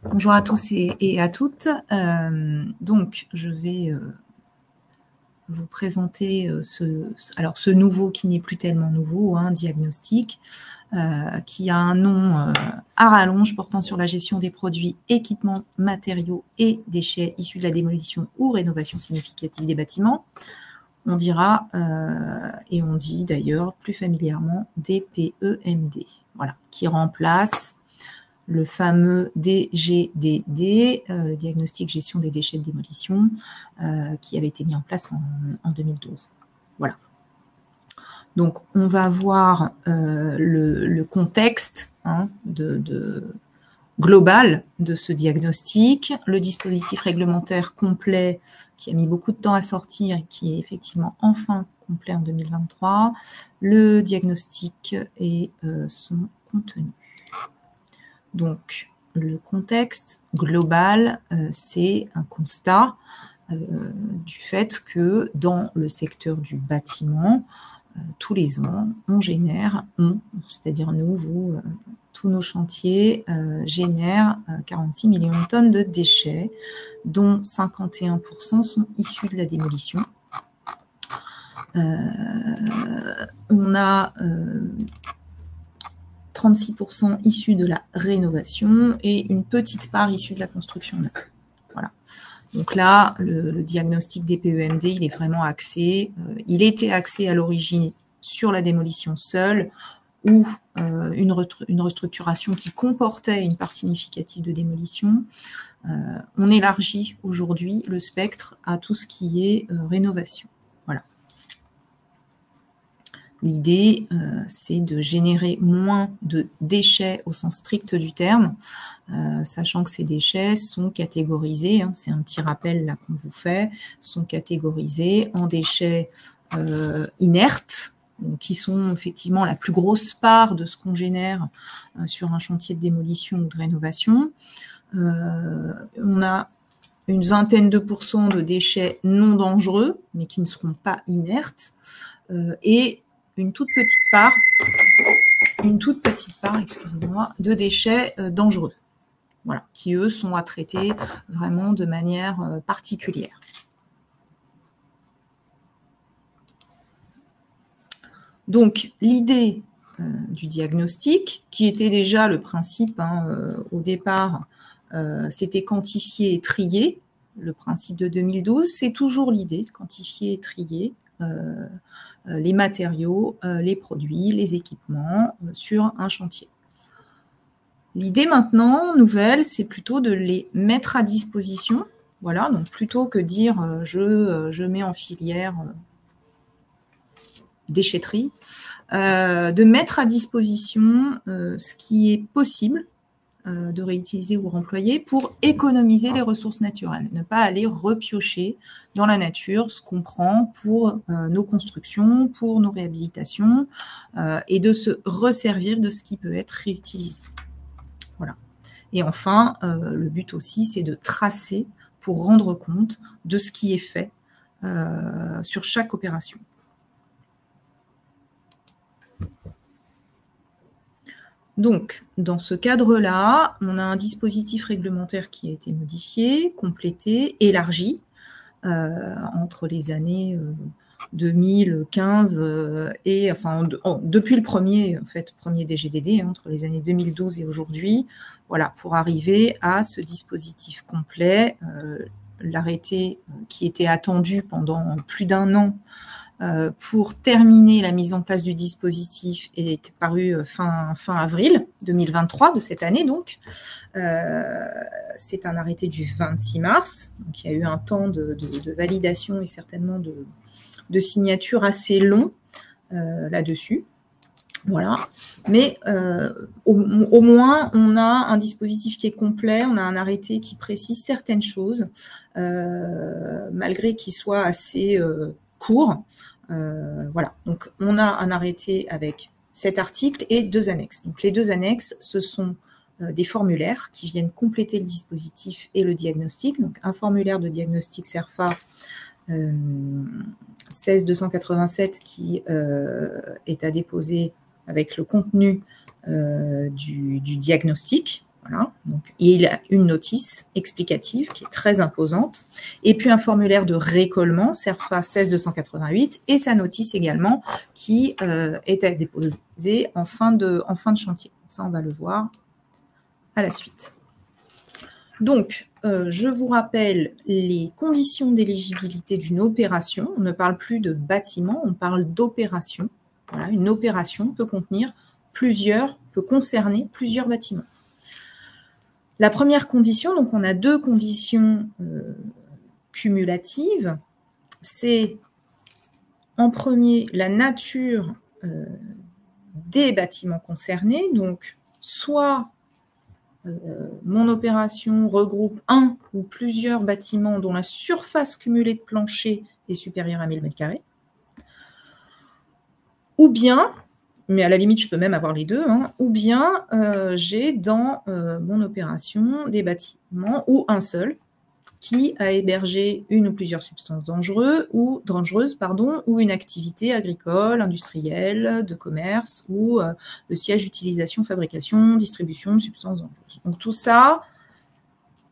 Bonjour à tous et à toutes. Donc, je vais vous présenter ce nouveau qui n'est plus tellement nouveau, diagnostic, qui a un nom à rallonge portant sur la gestion des produits, équipements, matériaux et déchets issus de la démolition ou rénovation significative des bâtiments. On dira, et on dit d'ailleurs plus familièrement, DPEMD, voilà, qui remplace le fameux DGDD, le diagnostic gestion des déchets de démolition, qui avait été mis en place en 2012. Voilà. Donc, on va voir le contexte global de ce diagnostic, le dispositif réglementaire complet qui a mis beaucoup de temps à sortir et qui est effectivement enfin complet en 2023, le diagnostic et son contenu. Donc, le contexte global, c'est un constat du fait que dans le secteur du bâtiment, tous les ans, c'est-à-dire nous, vous, tous nos chantiers génèrent 46 millions de tonnes de déchets, dont 51% sont issus de la démolition. On a 36% issus de la rénovation et une petite part issue de la construction neuve. Voilà. Donc là, le diagnostic des PEMD, il est vraiment axé. Il était axé à l'origine sur la démolition seule ou une restructuration qui comportait une part significative de démolition. On élargit aujourd'hui le spectre à tout ce qui est rénovation. Voilà. L'idée, c'est de générer moins de déchets au sens strict du terme, sachant que ces déchets sont catégorisés, c'est un petit rappel là qu'on vous fait, sont catégorisés en déchets inertes, qui sont effectivement la plus grosse part de ce qu'on génère sur un chantier de démolition ou de rénovation. On a une vingtaine de pourcents de déchets non dangereux, mais qui ne seront pas inertes, et une toute petite part, excusez-moi, de déchets dangereux, voilà, qui eux sont à traiter vraiment de manière particulière. Donc l'idée du diagnostic, qui était déjà le principe au départ, c'était quantifier et trier. Le principe de 2012, c'est toujours l'idée de quantifier et trier les matériaux, les produits, les équipements sur un chantier. L'idée maintenant, nouvelle, c'est plutôt de les mettre à disposition. Voilà, donc plutôt que dire je mets en filière déchetterie, de mettre à disposition ce qui est possible de réutiliser ou remployer pour économiser les ressources naturelles, ne pas aller repiocher dans la nature ce qu'on prend pour nos constructions, pour nos réhabilitations, et de se resservir de ce qui peut être réutilisé. Voilà. Et enfin, le but aussi, c'est de tracer pour rendre compte de ce qui est fait sur chaque opération. Donc, dans ce cadre-là, on a un dispositif réglementaire qui a été modifié, complété, élargi entre les années 2015 et enfin depuis le premier DGDD, entre les années 2012 et aujourd'hui, voilà, pour arriver à ce dispositif complet. L'arrêté qui était attendu pendant plus d'un an pour terminer la mise en place du dispositif est paru fin avril 2023 de cette année donc. C'est un arrêté du 26 mars, donc il y a eu un temps de validation et certainement de signature assez long là-dessus. Voilà, mais au moins on a un dispositif qui est complet, on a un arrêté qui précise certaines choses, malgré qu'il soit assez court. Voilà, donc on a un arrêté avec 7 articles et 2 annexes. Donc les 2 annexes, ce sont des formulaires qui viennent compléter le dispositif et le diagnostic. Donc un formulaire de diagnostic CERFA 16287 qui est à déposer avec le contenu du diagnostic. Voilà. Donc, il a une notice explicative qui est très imposante, et puis un formulaire de récollement, CERFA 16288, et sa notice également qui est à déposer en fin de chantier. Ça, on va le voir à la suite. Donc, je vous rappelle les conditions d'éligibilité d'une opération. On ne parle plus de bâtiment, on parle d'opération. Voilà, une opération peut concerner plusieurs bâtiments. La première condition, donc on a deux conditions cumulatives, c'est en premier la nature des bâtiments concernés, donc soit mon opération regroupe un ou plusieurs bâtiments dont la surface cumulée de plancher est supérieure à 1000 m², ou bien, mais à la limite, je peux même avoir les deux, hein, ou bien j'ai dans mon opération des bâtiments ou un seul qui a hébergé une ou plusieurs substances dangereuses ou une activité agricole, industrielle, de commerce ou de siège d'utilisation, fabrication, distribution de substances dangereuses. Donc tout ça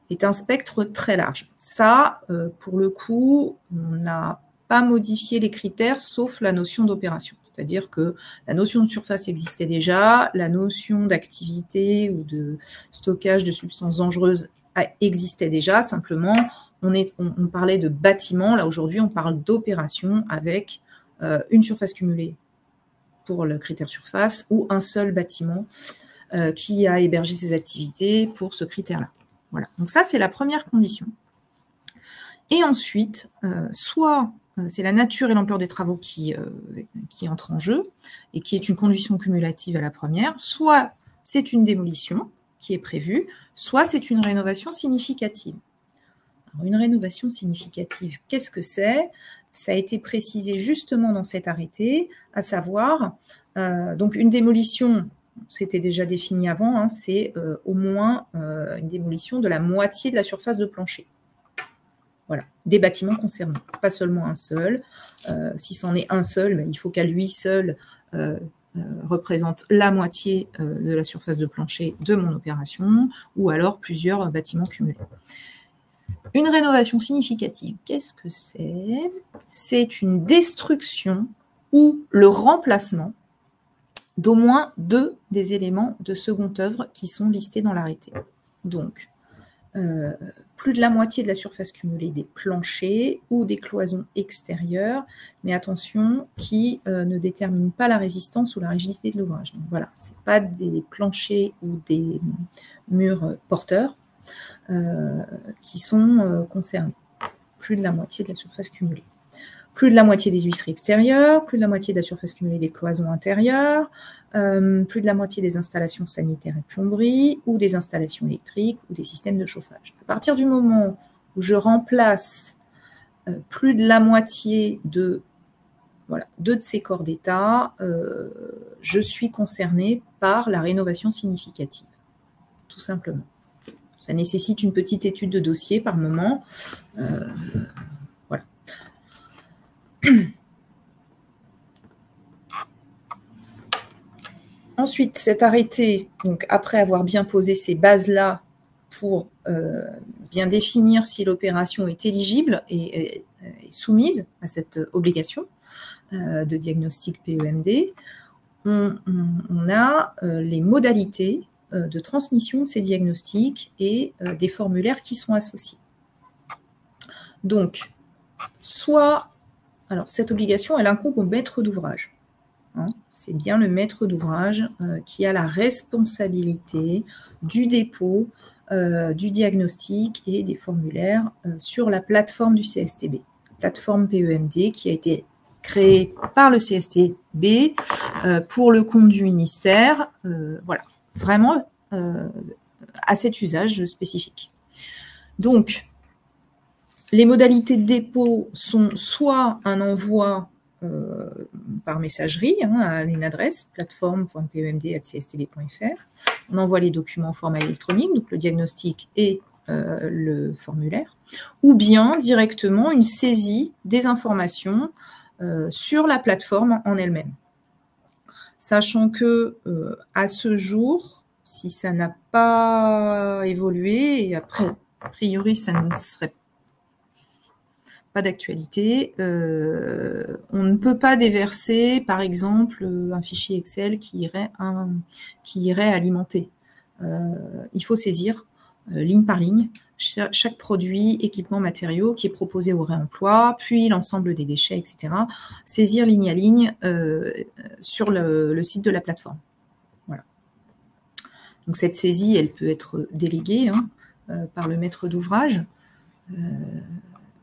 est un spectre très large. Ça, pour le coup, on n'a pas modifié les critères sauf la notion d'opération. C'est-à-dire que la notion de surface existait déjà, la notion d'activité ou de stockage de substances dangereuses existait déjà, simplement on parlait de bâtiment, là aujourd'hui on parle d'opération avec une surface cumulée pour le critère surface ou un seul bâtiment qui a hébergé ses activités pour ce critère-là. Voilà, donc ça c'est la première condition. Et ensuite, soit c'est la nature et l'ampleur des travaux qui entrent en jeu et qui est une condition cumulative à la première, soit c'est une démolition qui est prévue, soit c'est une rénovation significative. Alors, une rénovation significative, qu'est-ce que c'est? Ça a été précisé justement dans cet arrêté, à savoir, donc une démolition, c'était déjà défini avant, hein, c'est au moins une démolition de la moitié de la surface de plancher. Voilà, des bâtiments concernés, pas seulement un seul. Si c'en est un seul, ben, il faut qu'à lui seul représente la moitié de la surface de plancher de mon opération, ou alors plusieurs bâtiments cumulés. Une rénovation significative, qu'est-ce que c'est? C'est une destruction ou le remplacement d'au moins 2 des éléments de seconde œuvre qui sont listés dans l'arrêté. Donc, plus de la moitié de la surface cumulée des planchers ou des cloisons extérieures, mais attention, qui ne déterminent pas la résistance ou la rigidité de l'ouvrage. Donc voilà, ce n'est pas des planchers ou des murs porteurs qui sont concernés. Plus de la moitié de la surface cumulée. Plus de la moitié des huisseries extérieures, plus de la moitié de la surface cumulée des cloisons intérieures, plus de la moitié des installations sanitaires et plomberies, ou des installations électriques, ou des systèmes de chauffage. À partir du moment où je remplace plus de la moitié de, voilà, 2 de ces corps d'état, je suis concernée par la rénovation significative, tout simplement. Ça nécessite une petite étude de dossier par moment. Voilà. Ensuite, cet arrêté, donc après avoir bien posé ces bases-là pour bien définir si l'opération est éligible et soumise à cette obligation de diagnostic PEMD, on a les modalités de transmission de ces diagnostics et des formulaires qui sont associés. Donc, soit, alors cette obligation, elle incombe au maître d'ouvrage. Hein, c'est bien le maître d'ouvrage qui a la responsabilité du dépôt, du diagnostic et des formulaires sur la plateforme du CSTB, plateforme PEMD qui a été créée par le CSTB pour le compte du ministère. Voilà, vraiment à cet usage spécifique. Donc, les modalités de dépôt sont soit un envoi par messagerie à une adresse plateforme.pemd@cstb.fr. On envoie les documents en format électronique, donc le diagnostic et le formulaire, ou bien directement une saisie des informations sur la plateforme en elle-même. Sachant que à ce jour, Si ça n'a pas évolué, et après, a priori, ça ne serait pas d'actualité, on ne peut pas déverser, par exemple, un fichier Excel qui irait alimenter. Il faut saisir, ligne par ligne, chaque produit, équipement, matériaux qui est proposé au réemploi, puis l'ensemble des déchets, etc. Saisir ligne à ligne sur le site de la plateforme. Voilà. Donc cette saisie, elle peut être déléguée par le maître d'ouvrage,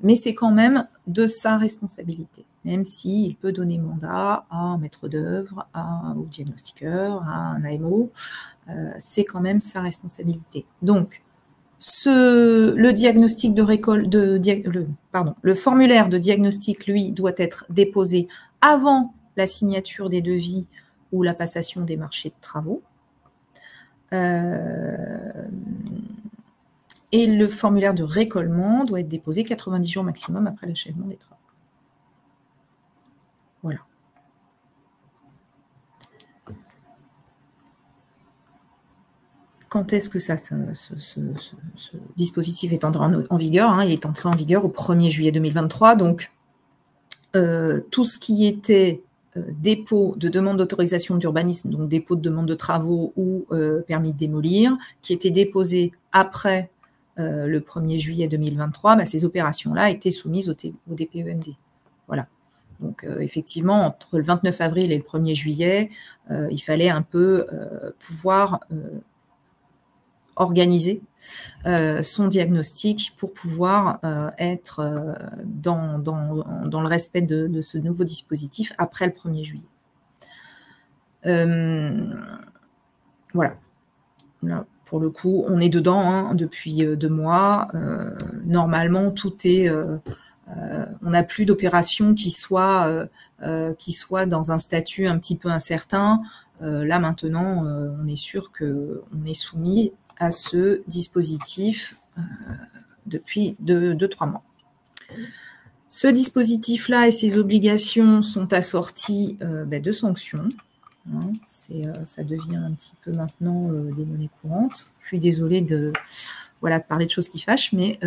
mais c'est quand même de sa responsabilité, même s'il peut donner mandat à un maître d'œuvre, au diagnostiqueur, à un AMO, c'est quand même sa responsabilité. Donc, le diagnostic de récolte, le formulaire de diagnostic, lui, doit être déposé avant la signature des devis ou la passation des marchés de travaux. Et le formulaire de récolement doit être déposé 90 jours maximum après l'achèvement des travaux. Voilà. Quand est-ce que ce dispositif est entré en vigueur? Il est entré en vigueur au 1er juillet 2023. Donc, tout ce qui était dépôt de demande d'autorisation d'urbanisme, donc dépôt de demande de travaux ou permis de démolir, qui était déposé après le 1er juillet 2023, ces opérations-là étaient soumises au DPEMD. Voilà. Donc, effectivement, entre le 29 avril et le 1er juillet, il fallait un peu pouvoir organiser son diagnostic pour pouvoir être dans le respect de ce nouveau dispositif après le 1er juillet. Voilà. Là, pour le coup, on est dedans depuis 2 mois. Normalement, tout est... on n'a plus d'opérations qui soient dans un statut un petit peu incertain. Là, maintenant, on est sûr qu'on est soumis à ce dispositif depuis 2-3 mois. Ce dispositif-là et ses obligations sont assortis de sanctions. Ça devient un petit peu maintenant des monnaies courantes. Je suis désolée de parler de choses qui fâchent, mais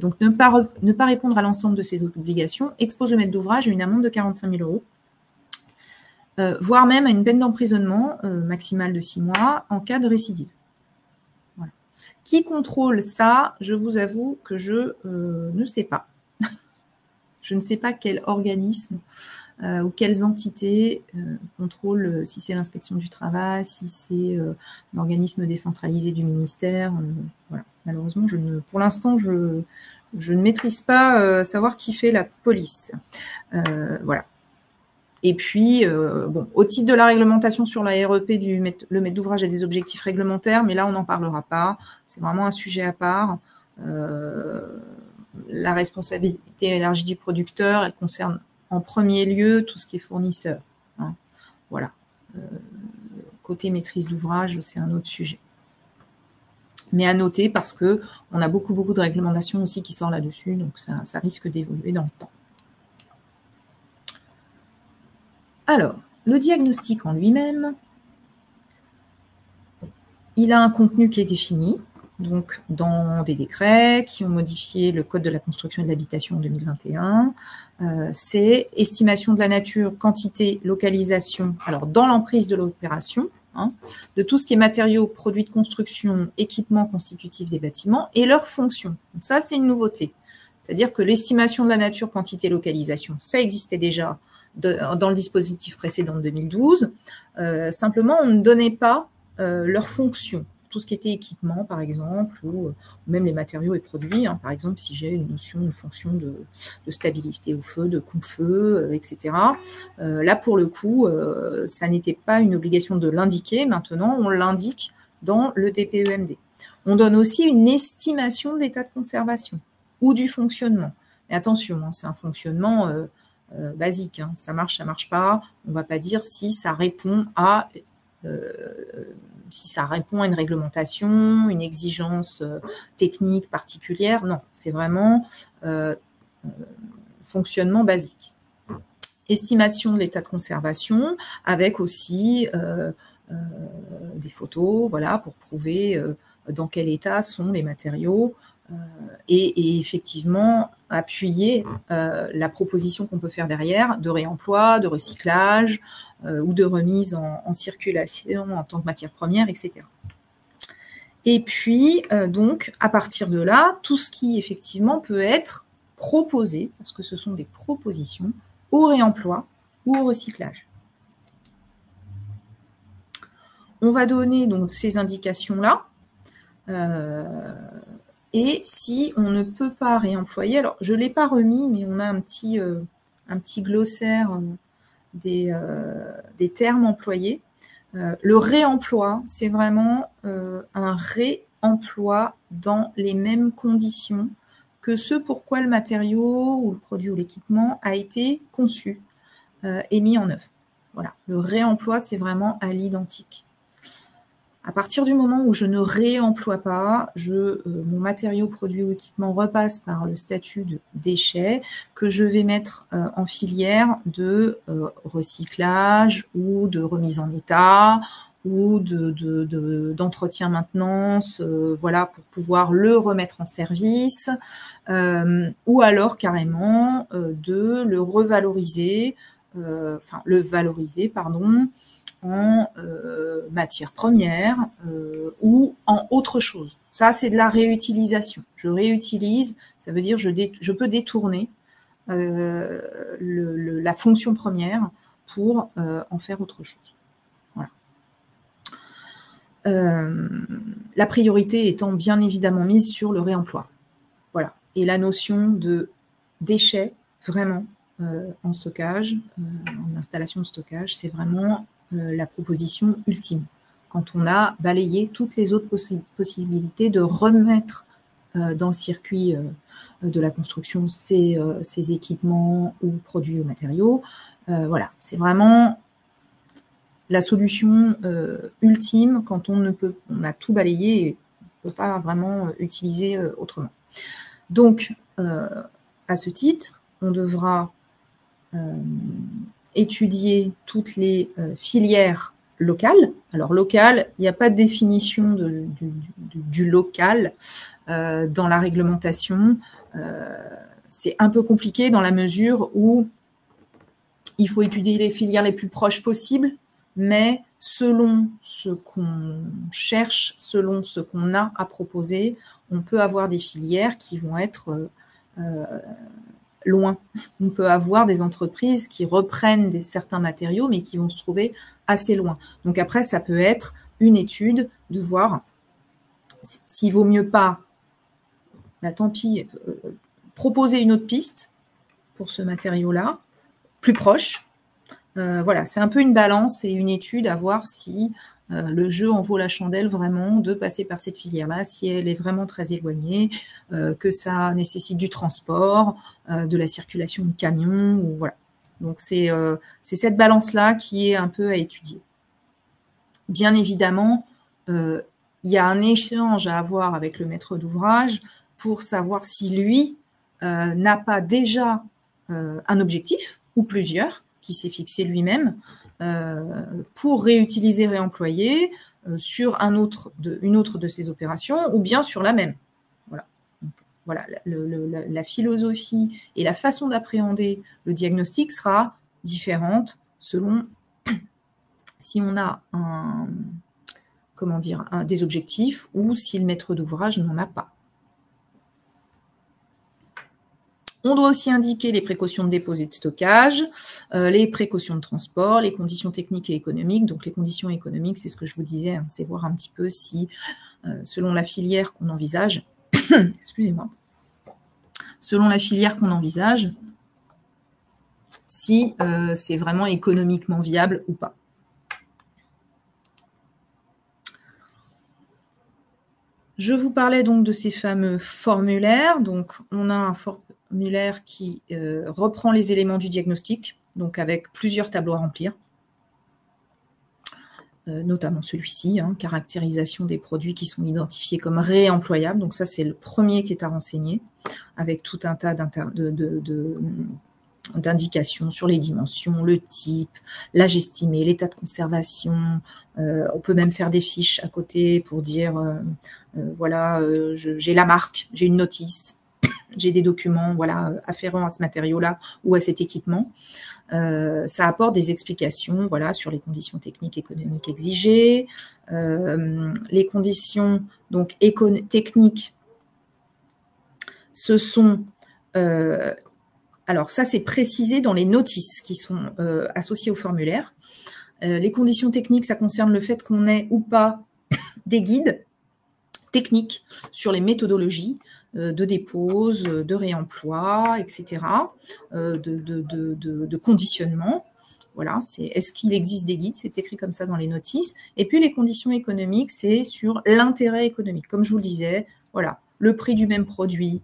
donc ne pas répondre à l'ensemble de ces obligations expose le maître d'ouvrage à une amende de 45 000 €, voire même à une peine d'emprisonnement maximale de 6 mois en cas de récidive. Voilà. Qui contrôle ça? Je vous avoue que je ne sais pas. Je ne sais pas quel organisme ou quelles entités contrôlent, si c'est l'inspection du travail, si c'est l'organisme décentralisé du ministère. Voilà. Malheureusement, pour l'instant, je ne maîtrise pas savoir qui fait la police. Voilà. Et puis, au titre de la réglementation sur la REP, le maître d'ouvrage a des objectifs réglementaires, mais là, on n'en parlera pas. C'est vraiment un sujet à part. La responsabilité élargie du producteur, elle concerne en premier lieu tout ce qui est fournisseur. Voilà. Côté maîtrise d'ouvrage, c'est un autre sujet. Mais à noter parce qu'on a beaucoup de réglementations aussi qui sortent là-dessus, donc ça risque d'évoluer dans le temps. Alors, le diagnostic en lui-même, il a un contenu qui est défini, donc dans des décrets qui ont modifié le Code de la construction et de l'habitation en 2021. C'est estimation de la nature, quantité, localisation, alors dans l'emprise de l'opération, de tout ce qui est matériaux, produits de construction, équipements constitutifs des bâtiments et leurs fonctions. Donc ça, c'est une nouveauté. C'est-à-dire que l'estimation de la nature, quantité, localisation, ça existait déjà dans le dispositif précédent de 2012. Simplement, on ne donnait pas leurs fonctions. Tout ce qui était équipement, par exemple, ou même les matériaux et produits. Par exemple, si j'ai une fonction de stabilité au feu, de coupe-feu, etc. Là, pour le coup, ça n'était pas une obligation de l'indiquer. Maintenant, on l'indique dans le DPEMD. On donne aussi une estimation de l'état de conservation ou du fonctionnement. Et attention, c'est un fonctionnement basique. Ça marche pas. On ne va pas dire si ça répond à... si ça répond à une réglementation, une exigence technique particulière. Non, c'est vraiment fonctionnement basique. Estimation de l'état de conservation, avec aussi des photos, voilà, pour prouver dans quel état sont les matériaux et effectivement appuyer la proposition qu'on peut faire derrière de réemploi, de recyclage ou de remise en circulation en tant que matière première, etc. Et puis, donc, à partir de là, tout ce qui, effectivement, peut être proposé, parce que ce sont des propositions, au réemploi ou au recyclage. On va donner donc ces indications-là. Et si on ne peut pas réemployer, alors je ne l'ai pas remis, mais on a un petit glossaire des termes employés. Le réemploi, c'est vraiment un réemploi dans les mêmes conditions que ce pour quoi le matériau ou le produit ou l'équipement a été conçu et mis en œuvre. Voilà, le réemploi, c'est vraiment à l'identique. À partir du moment où je ne réemploie pas, mon matériau, produit ou équipement repasse par le statut de déchet que je vais mettre en filière de recyclage ou de remise en état ou d'entretien maintenance, voilà, pour pouvoir le remettre en service, ou alors carrément de le revaloriser, le valoriser, pardon, en matière première ou en autre chose. Ça, c'est de la réutilisation. Je réutilise, ça veut dire je peux détourner la fonction première pour en faire autre chose. Voilà. La priorité étant bien évidemment mise sur le réemploi. Voilà. Et la notion de déchets, vraiment, en stockage, en installation de stockage, c'est vraiment la proposition ultime. Quand on a balayé toutes les autres possibilités de remettre dans le circuit de la construction ces équipements ou produits ou matériaux, voilà, c'est vraiment la solution ultime quand on a tout balayé et on ne peut pas vraiment utiliser autrement. Donc, à ce titre, on devra étudier toutes les filières locales. Alors, local, il n'y a pas de définition du local dans la réglementation. C'est un peu compliqué dans la mesure où il faut étudier les filières les plus proches possibles, mais selon ce qu'on cherche, selon ce qu'on a à proposer, on peut avoir des filières qui vont être loin. On peut avoir des entreprises qui reprennent certains matériaux, mais qui vont se trouver assez loin. Donc après, ça peut être une étude de voir s'il vaut mieux pas, bah, tant pis, proposer une autre piste pour ce matériau-là, plus proche. Voilà, c'est un peu une balance et une étude à voir si le jeu en vaut la chandelle vraiment de passer par cette filière-là, si elle est vraiment très éloignée, que ça nécessite du transport, de la circulation de camions, ou voilà. Donc c'est cette balance-là qui est un peu à étudier. Bien évidemment, il y a un échange à avoir avec le maître d'ouvrage pour savoir si lui n'a pas déjà un objectif, ou plusieurs, qui s'est fixé lui-même, pour réutiliser, réemployer sur une autre de ses opérations, ou bien sur la même. Voilà. Donc, voilà, la philosophie et la façon d'appréhender le diagnostic sera différente selon si on a des objectifs ou si le maître d'ouvrage n'en a pas. On doit aussi indiquer les précautions de dépôt et de stockage, les précautions de transport, les conditions techniques et économiques. Donc les conditions économiques, c'est ce que je vous disais, hein, c'est voir un petit peu si, selon la filière qu'on envisage, excusez-moi, selon la filière qu'on envisage, si c'est vraiment économiquement viable ou pas. Je vous parlais donc de ces fameux formulaires. Donc, on a un formulaire qui reprend les éléments du diagnostic, donc avec plusieurs tableaux à remplir, notamment celui-ci, hein, caractérisation des produits qui sont identifiés comme réemployables. Donc ça, c'est le premier qui est à renseigner, avec tout un tas d'indications sur les dimensions, le type, l'âge estimé, l'état de conservation. On peut même faire des fiches à côté pour dire, voilà, j'ai la marque, j'ai une notice, j'ai des documents, voilà, afférents à ce matériau-là ou à cet équipement. Ça apporte des explications, voilà, sur les conditions techniques et économiques exigées, les conditions donc techniques. Ce sont, alors ça c'est précisé dans les notices qui sont associées au formulaire. Les conditions techniques, ça concerne le fait qu'on ait ou pas des guides techniques sur les méthodologies de dépose, de réemploi, etc., de conditionnement. Voilà, est-ce qu'il existe des guides? C'est écrit comme ça dans les notices. Et puis les conditions économiques, c'est sur l'intérêt économique. Comme je vous le disais, voilà, le prix du même produit,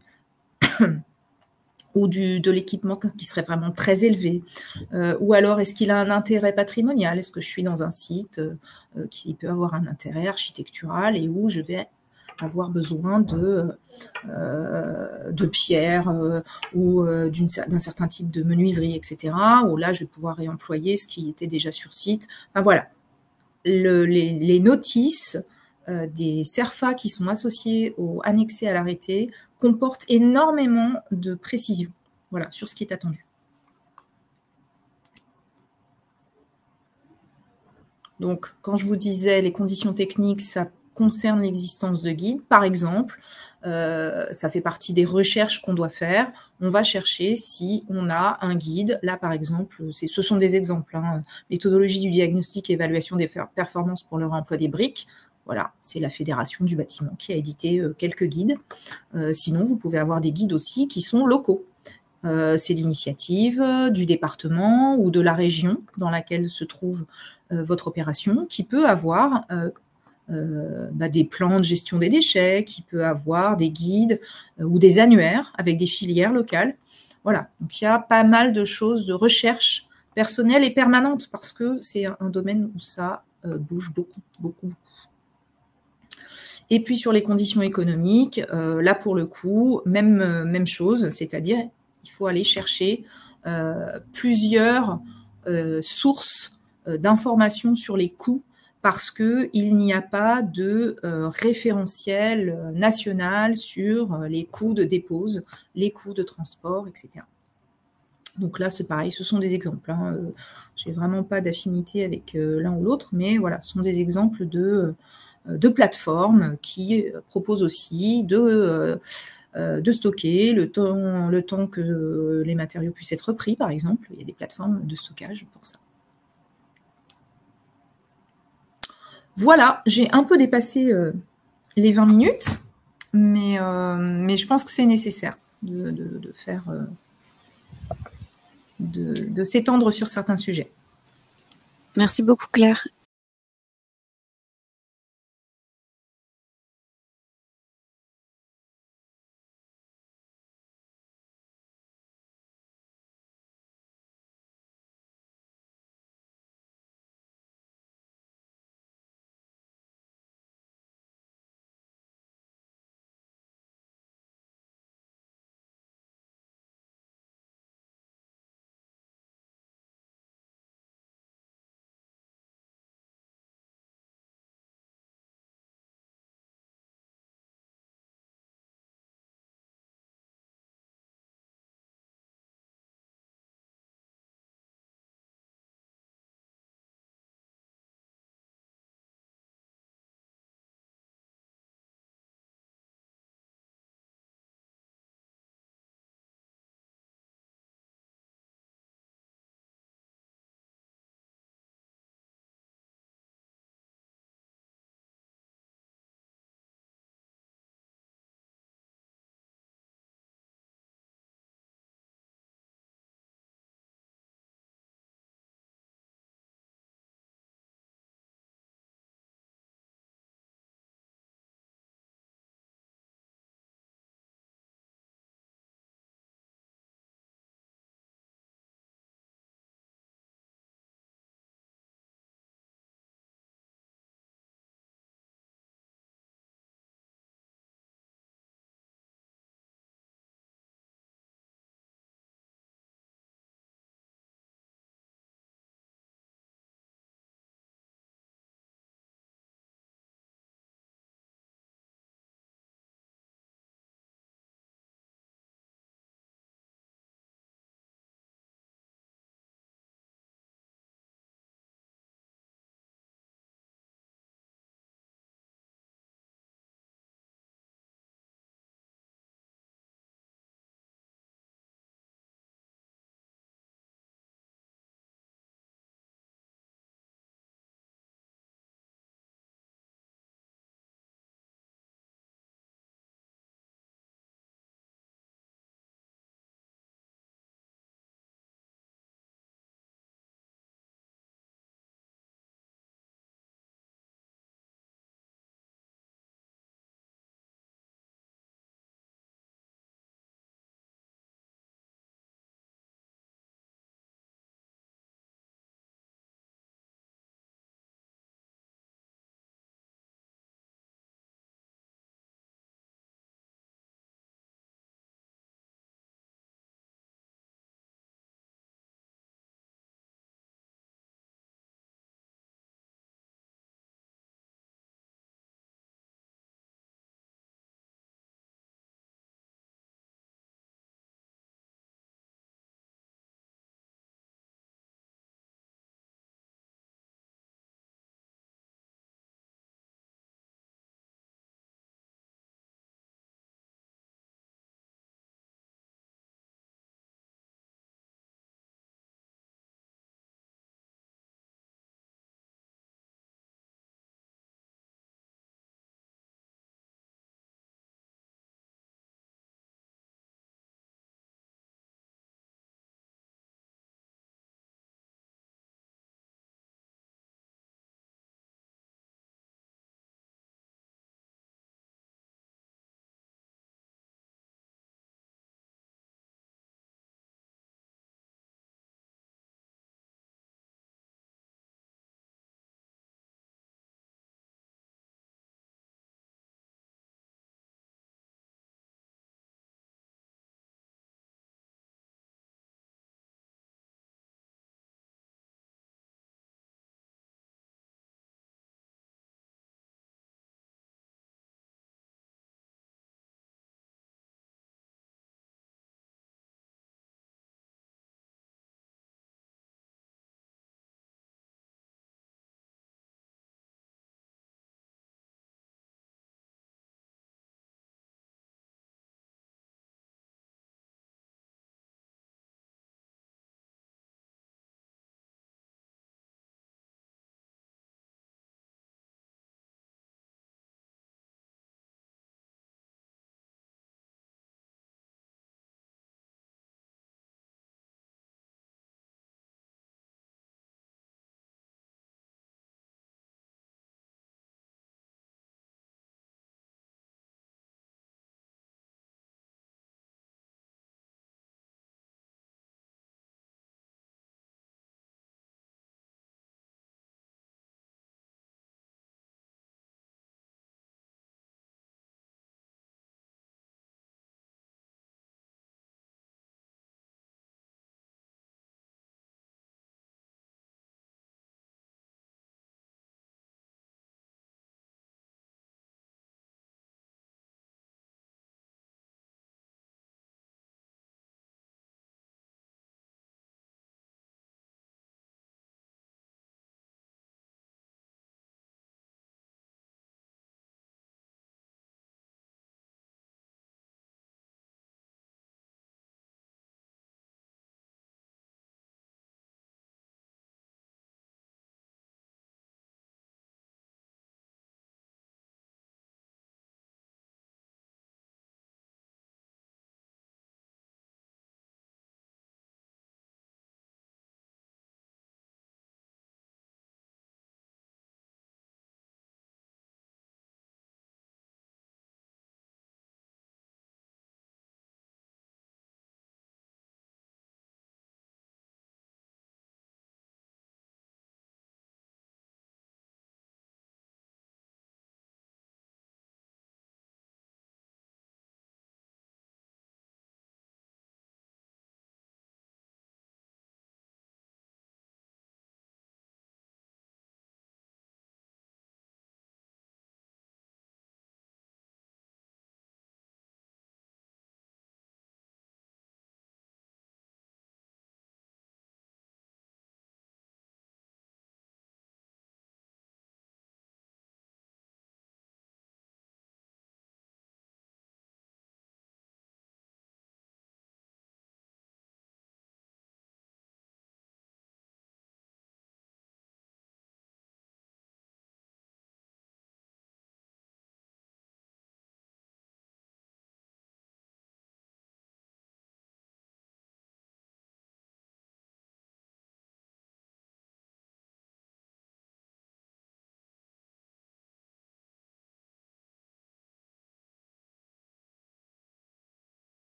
ou de l'équipement qui serait vraiment très élevé, ou alors est-ce qu'il a un intérêt patrimonial? Est-ce que je suis dans un site qui peut avoir un intérêt architectural et où je vais avoir besoin de pierres ou d'un certain type de menuiserie, etc., où là je vais pouvoir réemployer ce qui était déjà sur site. Enfin voilà, les notices des CERFA qui sont associés ou annexés à l'arrêté comportent énormément de précisions, voilà, sur ce qui est attendu. Donc, quand je vous disais les conditions techniques, ça concerne l'existence de guides. Par exemple, ça fait partie des recherches qu'on doit faire. On va chercher si on a un guide. Là, par exemple, ce sont des exemples. Hein, méthodologie du diagnostic et évaluation des performances pour le réemploi des briques. Voilà, c'est la Fédération du bâtiment qui a édité quelques guides. Sinon, vous pouvez avoir des guides aussi qui sont locaux. C'est l'initiative du département ou de la région dans laquelle se trouve votre opération qui peut avoir des plans de gestion des déchets, qui peut avoir des guides ou des annuaires avec des filières locales. Voilà, donc il y a pas mal de choses de recherche personnelle et permanente parce que c'est un domaine où ça bouge beaucoup, beaucoup. Et puis sur les conditions économiques, là pour le coup, même chose, c'est-à-dire il faut aller chercher plusieurs sources d'informations sur les coûts parce qu'il n'y a pas de référentiel national sur les coûts de dépose, les coûts de transport, etc. Donc là, c'est pareil, ce sont des exemples. Hein. Je n'ai vraiment pas d'affinité avec l'un ou l'autre, mais voilà, ce sont des exemples de plateformes qui proposent aussi de stocker le temps que les matériaux puissent être pris, par exemple. Il y a des plateformes de stockage pour ça. Voilà, j'ai un peu dépassé les 20 minutes, mais je pense que c'est nécessaire de faire... de s'étendre sur certains sujets. Merci beaucoup Claire.